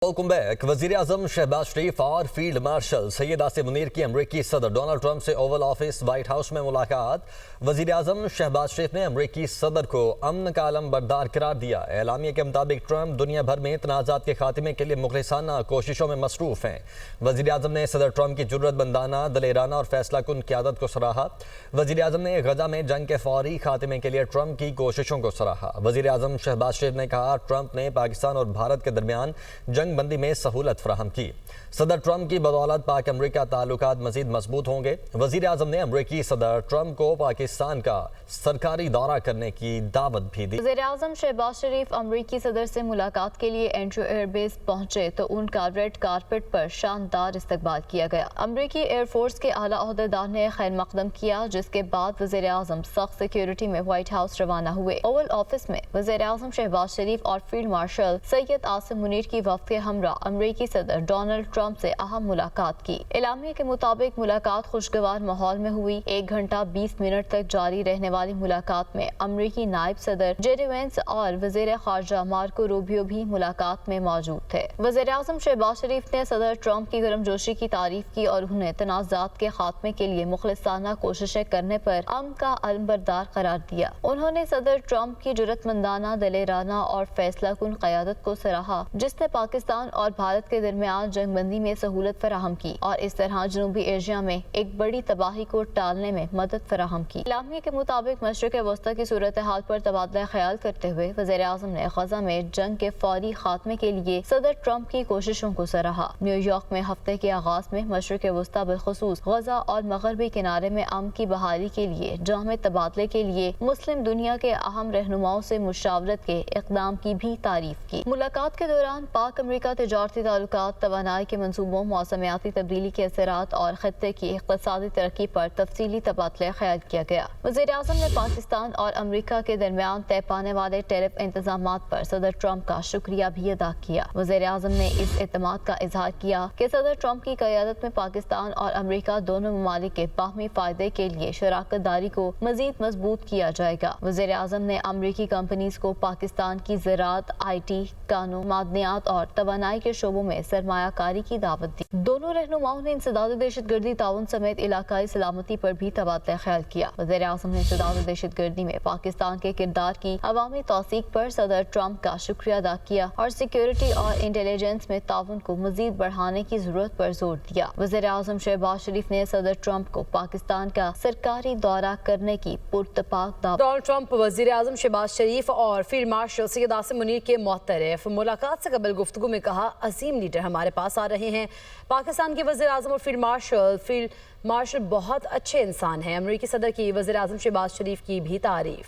Welcome back. वजीर आजम शहबाज शरीफ और field marshal Syed Asim Munir की अमरीकी सदर डोनाल्ड ट्रंप से ओवल ऑफिस व्हाइट हाउस में मुलाकात। वजीर आजम शहबाज शरीफ ने अमरीकी सदर को अमन का आलम बरदार करार दिया। एलामिया के मुताबिक ट्रंप दुनिया भर में तनाज़ात के खात्मे के लिए मुखलिसाना कोशिशों में मसरूफ़ हैं। वजीर आजम ने सदर ट्रंप की जुर्रतमंदाना, दलेराना और फैसला कुन क़यादत को सराहा। वजीर आजम ने गजा में जंग के फौरी खात्मे के लिए ट्रंप की कोशिशों को सराहा। वजीर आजम शहबाज शरीफ ने कहा, ट्रंप ने पाकिस्तान और भारत के दरमियान जंग बंदी में सहूलत फराहम की। सदर ट्रंप की बदौलत पाक अमरीका ताल्लुकात मजीद मजबूत होंगे। वजीर आजम ने अमरीकी सदर ट्रंप को पाकिस्तान का सरकारी दौरा करने की दावत भी दी। वज़ीर आज़म शहबाज शरीफ अमरीकी सदर से मुलाकात के लिए एंड्रू एयरबेस पहुंचे तो उनका रेड कारपेट पर शानदार इस्तकबाल किया गया। अमरीकी एयरफोर्स के आला ओहदेदार ने खैर मकदम किया, जिसके बाद वज़ीर आज़म सख्त सिक्योरिटी में व्हाइट हाउस रवाना हुए। ओवल ऑफिस में वज़ीर आज़म शहबाज शरीफ और फील्ड मार्शल सैयद आसिम मुनीर की वफ्द के हमरा अमरीकी सदर डोनाल्ड ट्रंप से अहम मुलाकात की। एलामिया के मुताबिक मुलाकात खुशगवार माहौल में हुई। 1 घंटा 20 मिनट तक जारी रहने वाली मुलाकात में अमरीकी नायब सदर जेडी वेंस और वज़ीर ख़ारजा मार्को रूबियो भी मुलाकात में मौजूद थे। वज़ीर आज़म शहबाज शरीफ ने सदर ट्रंप की गर्मजोशी की तारीफ की और उन्हें तनाज़ात के खात्मे के लिए मुखलिसाना कोशिशें करने पर अमन का अलमबरदार करार दिया। उन्होंने सदर ट्रंप की जुर्रतमंदाना, दलेराना और फैसला कुन क़यादत को सराहा, जिसने पाकिस्तान और भारत के दरमियान जंगबंदी में सहूलत फराहम की और इस तरह जनूबी एशिया में एक बड़ी तबाही को टालने में मदद फराहम की। इलामिया के मुताबिक मशरिक़ वस्ता की सूरत हाल पर तबादला ख्याल करते हुए वज़ीर आज़म ने गजा में जंग के फौरी खात्मे के लिए सदर ट्रंप की कोशिशों को सराहा। न्यूयॉर्क में हफ्ते के आगाज में मशरिक़ वस्ता बिलखुसूस गजा और मगरबी किनारे में अमन की बहाली के लिए जामे तबादले के लिए मुस्लिम दुनिया के अहम रहनुमाओं से मुशावरत के इक़दाम की भी तारीफ की। मुलाकात के दौरान पाक अमरीका तिजारती ताल्लुकात, तवानाई के मंसूबों, मौसमियाती तब्दीली के असरात और खत्ते की इक़्तिसादी तरक्की पर तफसीली तबादला ख्याल किया गया। वज़ीर आज़म ने पाकिस्तान और अमरीका के दरमियान तय पाने वाले टैरिफ इंतजामात पर सदर ट्रंप का शुक्रिया भी अदा किया। वज़ीर आज़म ने इस एतमाद का इजहार किया कि सदर ट्रंप की क़यादत में पाकिस्तान और अमरीका दोनों ममालिक के बाहमी फ़ायदे के लिए शराकत दारी को मजीद मजबूत किया जाएगा। वज़ीर आज़म ने अमरीकी कंपनीज को पाकिस्तान की ज़राअत, IT, कानून, मादनियात और तवानाई के शोबों में सरमायाकारी की दावत दी। दोनों रहनुमाओं ने इंसदाद दहशतगर्दी, ताउन समेत इलाकाई सलामती पर भी तबादला ख्याल किया। वज़ीर आज़म ने इंसदाद दहशतगर्दी में पाकिस्तान के किरदार की अवामी तौसीक पर सदर ट्रंप का शुक्रिया अदा किया और सिक्योरिटी और इंटेलिजेंस में ताउन को मजीद बढ़ाने की जरूरत पर जोर दिया। वज़ीर आज़म शहबाज शरीफ ने सदर ट्रंप को पाकिस्तान का सरकारी दौरा करने की पुरतपाक दावत। डोनाल्ड ट्रंप वज़ीर आज़म शहबाज शरीफ और फील्ड मार्शल सैयद आसिम मुनीर के मोहतरफ। मुलाकात से कबल गुफ्तगू में कहा, अजीम लीडर हमारे पास आ रहे हैं। पाकिस्तान के वज़ीर आज़म और फील्ड मार्शल बहुत अच्छे इंसान हैं। अमरीकी सदर की वज़ीर आज़म शहबाज शरीफ की भी तारीफ।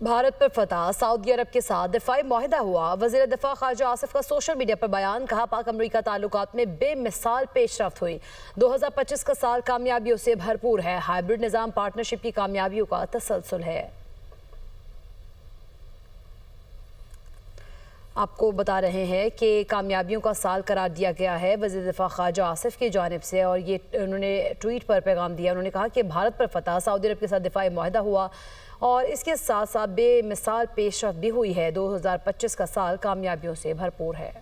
भारत पर फतह, सऊदी अरब के साथ दिफाई मुआहिदा हुआ। वज़ीर दिफा ख़ारजा आसिफ का सोशल मीडिया पर बयान, कहा पाक अमरीका ताल्लुकात में बेमिसाल पेशरफ्त हुई। 2025 का साल कामयाबियों से भरपूर है। हाइब्रिड निज़ाम पार्टनरशिप की कामयाबियों का तसलसल है। आपको बता रहे हैं कि कामयाबियों का साल करार दिया गया है वज़ीर दिफा ख़ारजा आसिफ की जानिब से, और ये उन्होंने ट्वीट पर पैगाम दिया। उन्होंने कहा कि भारत पर फतह, सऊदी अरब के साथ दिफाई मुआहिदा हुआ और इसके साथ साथ बेमिसाल पेशरफ्त भी हुई है। 2025 का साल कामयाबियों से भरपूर है।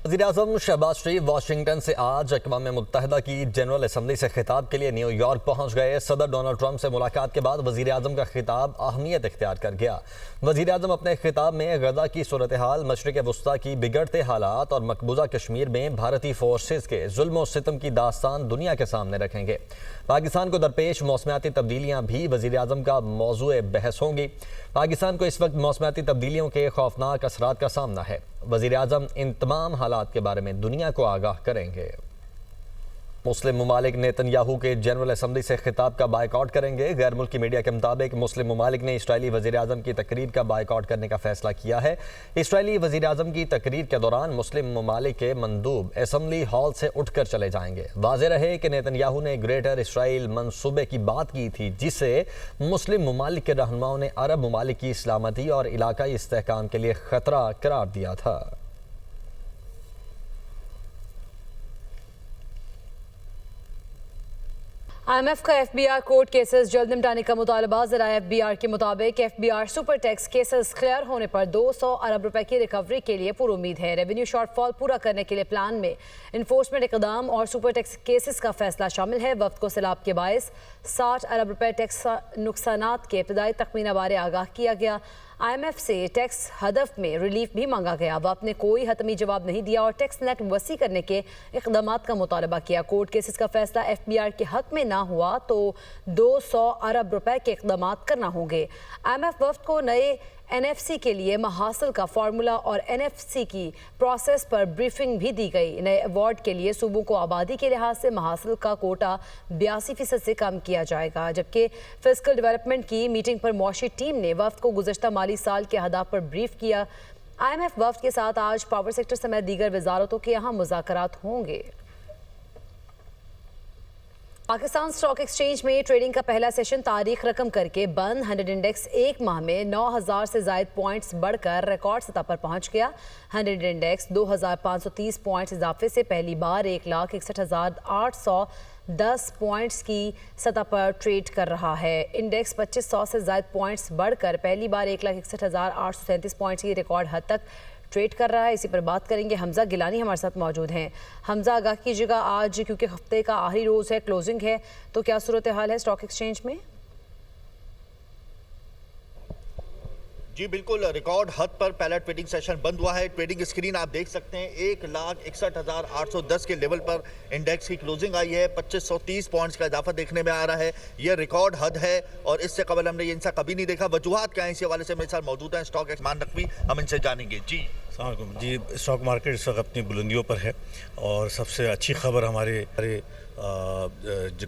वज़ीर आज़म शहबाज शरीफ वाशिंगटन से आज अक़वाम मुत्तहिदा की जनरल असम्बली से खिताब के लिए न्यूयॉर्क पहुँच गए। सदर डोनाल्ड ट्रंप से मुलाकात के बाद वज़ीर आज़म का खिताब अहमियत इख्तियार कर गया। वज़ीर आज़म अपने खिताब में गजा की सूरत हाल, मशरिक़ वस्ता की बिगड़ते हालात और मकबूजा कश्मीर में भारतीय फोर्सेस के जुल्म और सितम की दास्तान दुनिया के सामने रखेंगे। पाकिस्तान को दरपेश मौसमियाती तब्दीलियाँ भी वज़ीर आज़म का मौज़ूए बहस होंगी। पाकिस्तान को इस वक्त मौसमियाती तब्दीलियों के खौफनाक असरात का सामना है। वज़ीर आज़म इन तमाम हालात के बारे में दुनिया को आगाह करेंगे। मुस्लिम ममालिक नेतन्याहू के जनरल असम्बली से खिताब का बायकॉट करेंगे। गैर मुल्की मीडिया के मुताबिक मुस्लिम ममालिक ने इसराइली वज़ीर आज़म की तकरीर का बायकॉट करने का फैसला किया है। इसराइली वज़ीर आज़म की तकरीर के दौरान मुस्लिम ममालिक के मंदूब असम्बली हॉल से उठकर चले जाएंगे। वाज़ेह रहे कि नेतन्याहू ने ग्रेटर इसराइल मंसूबे की बात की थी, जिसे मुस्लिम ममालिक के रहनुमाओं ने अरब ममालिक की सलामती और इलाकाई इस्तेहकाम के लिए ख़तरा करार दिया था। IMF का FBR कोर्ट केसेस जल्द निपटाने का मुतालबा। ज़राए FBR के मुताबिक FBR super tax cases clear होने पर 200 अरब रुपए की रिकवरी के लिए पूरी उम्मीद है। रेवेन्यू शॉर्टफॉल पूरा करने के लिए प्लान में इन्फोर्समेंट इकदाम और सुपर टैक्स केसेस का फैसला शामिल है। वक्त को सैलाब के बायस 60 अरब रुपए टैक्स नुकसानात के इब्तदाई तखमीना बारे आगाह किया गया। IMF से टैक्स हदफ में रिलीफ भी मांगा गया। वक्त ने कोई हतमी जवाब नहीं दिया और टैक्स नेट वसी करने के इक़दामात का मुतालबा किया। कोर्ट केसेस का फैसला FBR के हक में ना हुआ तो 200 अरब रुपए के इक़दामात करना होंगे। IMF वफ्द को नए NFC के लिए महासिल का फार्मूला और NFC की प्रोसेस पर ब्रीफिंग भी दी गई। नए अवार्ड के लिए सूबों को आबादी के लिहाज से महासिल का कोटा 82% से कम किया जाएगा। जबकि फिस्कल डेवलपमेंट की मीटिंग पर मौशी टीम ने वफ्द को गुज़श्ता माली साल के अहदाफ पर ब्रीफ किया। IMF वफ्द के साथ आज पावर सेक्टर समेत दीगर वजारतों के अहम मुज़ाकरात होंगे। पाकिस्तान स्टॉक एक्सचेंज में ट्रेडिंग का पहला सेशन तारीख रकम करके बंद। 100 इंडेक्स एक माह में 9000 से ज़ायद पॉइंट्स बढ़कर रिकॉर्ड सतह पर पहुंच गया। 100 इंडेक्स 2530 पॉइंट्स इजाफे से पहली बार 1,61,810 पॉइंट्स की सतह पर ट्रेड कर रहा है। इंडेक्स 2500 से ज़ायद पॉइंट्स बढ़कर पहली बार 1,61,837 पॉइंट्स की रिकॉर्ड हद तक ट्रेड कर रहा है। इसी पर बात करेंगे। हमजा गिलानी हमारे साथ मौजूद हैं। हमजा, आगाह कीजिएगा, आज क्योंकि हफ्ते का आखिरी रोज़ है, क्लोजिंग है, तो क्या सूरत हाल है स्टॉक एक्सचेंज में? जी बिल्कुल, रिकॉर्ड हद पर पहला ट्रेडिंग सेशन बंद हुआ है। ट्रेडिंग स्क्रीन आप देख सकते हैं, 1,61,810 के लेवल पर इंडेक्स की क्लोजिंग आई है। 2530 पॉइंट्स का इजाफा देखने में आ रहा है। यह रिकॉर्ड हद है और इससे कबल हमने ये इंसा कभी नहीं देखा। वजूहात क्या है, इसी हवाले से मेरे साथ मौजूद हैं स्टॉक एक्समान नकवी, हम इनसे जानेंगे। जी जी, स्टॉक मार्केट इस वक्त अपनी बुलंदियों पर है और सबसे अच्छी खबर हमारे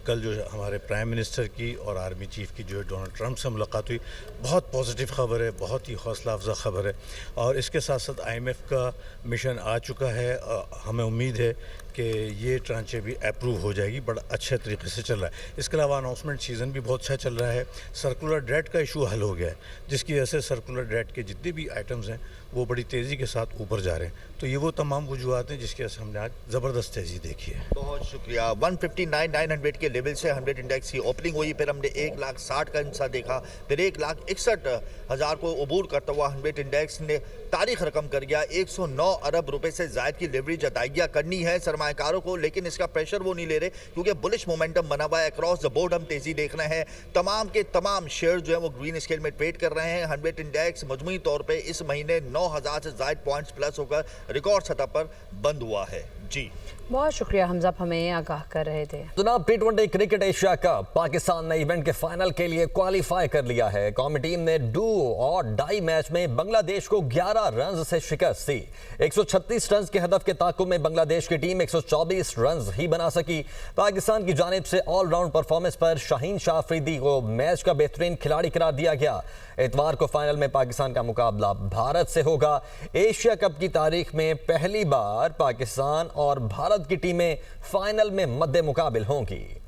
कल जो हमारे प्राइम मिनिस्टर की और आर्मी चीफ की जो है डोनाल्ड ट्रंप से मुलाकात हुई, बहुत पॉजिटिव खबर है, बहुत ही हौसला अफजा खबर है। और इसके साथ साथ IMF का मिशन आ चुका है। हमें उम्मीद है कि ये ट्रांचे भी अप्रूव हो जाएगी, बड़ा अच्छे तरीके से चल रहा है। इसके अलावा अनाउंसमेंट सीज़न भी बहुत अच्छा चल रहा है। सर्कुलर डेट का इशू हल हो गया है, जिसकी वजह से सर्कुलर डेट के जितने भी आइटम्स हैं वो बड़ी तेज़ी के साथ ऊपर जा रहे हैं। तो ये वो तमाम वजूहत हैं जिसकी वजह से हमने आज ज़बरदस्त तेज़ी देखी है। बहुत शुक्रिया। 159,900 के लेवल से 100 इंडेक्स की ओपनिंग हुई, फिर हमने 1,60,000 का इंसा देखा, फिर 1,61,000 को अबूर करता हुआ 100 इंडेक्स ने तारीख रकम कर गया। 109 अरब रुपए से ज़ायद की लेवरेज अदायगियाँ करनी है सरमायाकारों को, लेकिन इसका प्रेशर वो नहीं ले रहे क्योंकि बुलिश मोमेंटम बना हुआ है। अक्रॉस द बोर्ड हम तेज़ी देख रहे हैं। तमाम के तमाम शेयर जो है वो ग्रीन स्केल में ट्रेड कर रहे हैं। 100 इंडेक्स मजमूई तौर पर इस महीने 9000 से ज़ायद पॉइंट्स प्लस होकर रिकॉर्ड सतह पर बंद हुआ है। जी बहुत शुक्रिया हमजा, हमें आगाह कर रहे थे। जनाब, T20 cricket Asia cup Pakistan ने इवेंट के फाइनल के लिए क्वालिफाई कर लिया है। कौमी टीम ने डू और डाई मैच में बांग्लादेश को 11 रन से शिकस्त दी। 136 रन के हदफ के ताक़ुब में बांग्लादेश की टीम 124 रन ही बना सकी। पाकिस्तान की जानिब से ऑलराउंड परफॉर्मेंस पर शाहीन शाह अफरीदी को मैच का बेहतरीन खिलाड़ी करार दिया गया। इतवार को फाइनल में पाकिस्तान का मुकाबला भारत से होगा। एशिया कप की तारीख में पहली बार पाकिस्तान और भारत की टीमें फाइनल में मद्दे मुकाबिल होंगी।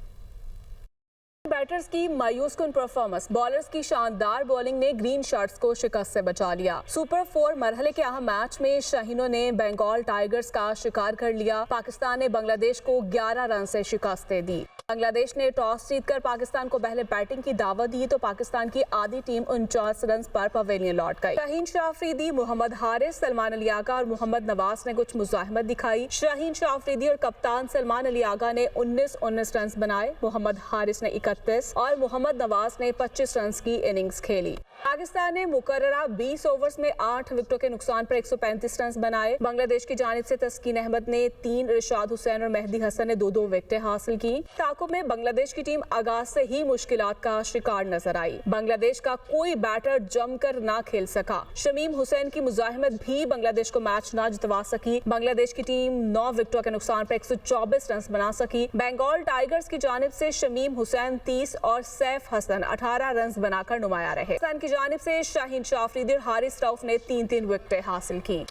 बैटर्स की मायूस कुन परफॉर्मेंस, बॉलर्स की शानदार बॉलिंग ने ग्रीन शर्ट्स को शिकस्त से बचा लिया। सुपर 4 मरहले के अहम मैच में शाहीनों ने बंगाल टाइगर्स का शिकार कर लिया। पाकिस्तान ने बांग्लादेश को 11 रन से शिकस्त दे दी। बांग्लादेश ने टॉस जीतकर पाकिस्तान को पहले बैटिंग की दावत दी तो पाकिस्तान की आधी टीम 49 रन पर पवेलियन लौट गई। शाहीन शाह अफरीदी, मोहम्मद हारिस, सलमान अली आगा और मोहम्मद नवाज ने कुछ मुजाहिमत दिखाई। शाहीन शाह अफरीदी और कप्तान सलमान अली आगा ने 19 रन बनाए। मोहम्मद हारिस ने 31 और मोहम्मद नवाज ने 25 रन की इनिंग्स खेली। पाकिस्तान ने मुकर्ररा 20 ओवर्स में 8 विकेटों के नुकसान पर 135 रन बनाए। बांग्लादेश की जानिब से तस्कीन अहमद ने 3, रिशाद हुसैन और मेहदी हसन ने 2-2 विकेटें हासिल की। ताकुब में बांग्लादेश की टीम आगाज से ही मुश्किलात का शिकार नजर आई। बांग्लादेश का कोई बैटर जमकर ना खेल सका। शमीम हुसैन की मुजाहिमत भी बांग्लादेश को मैच ना जितवा सकी। बांग्लादेश की टीम 9 विकेटों के नुकसान पर 124 रन बना सकी। बंगाल टाइगर्स की जानिब से शमीम हुसैन 30 और सैफ हसन 18 रन बनाकर नुमाया रहे। पाकिस्तान की जानिब से शाहीन शाह अफरीदी और हारिस रऊफ ने 3-3 विकेटें हासिल की।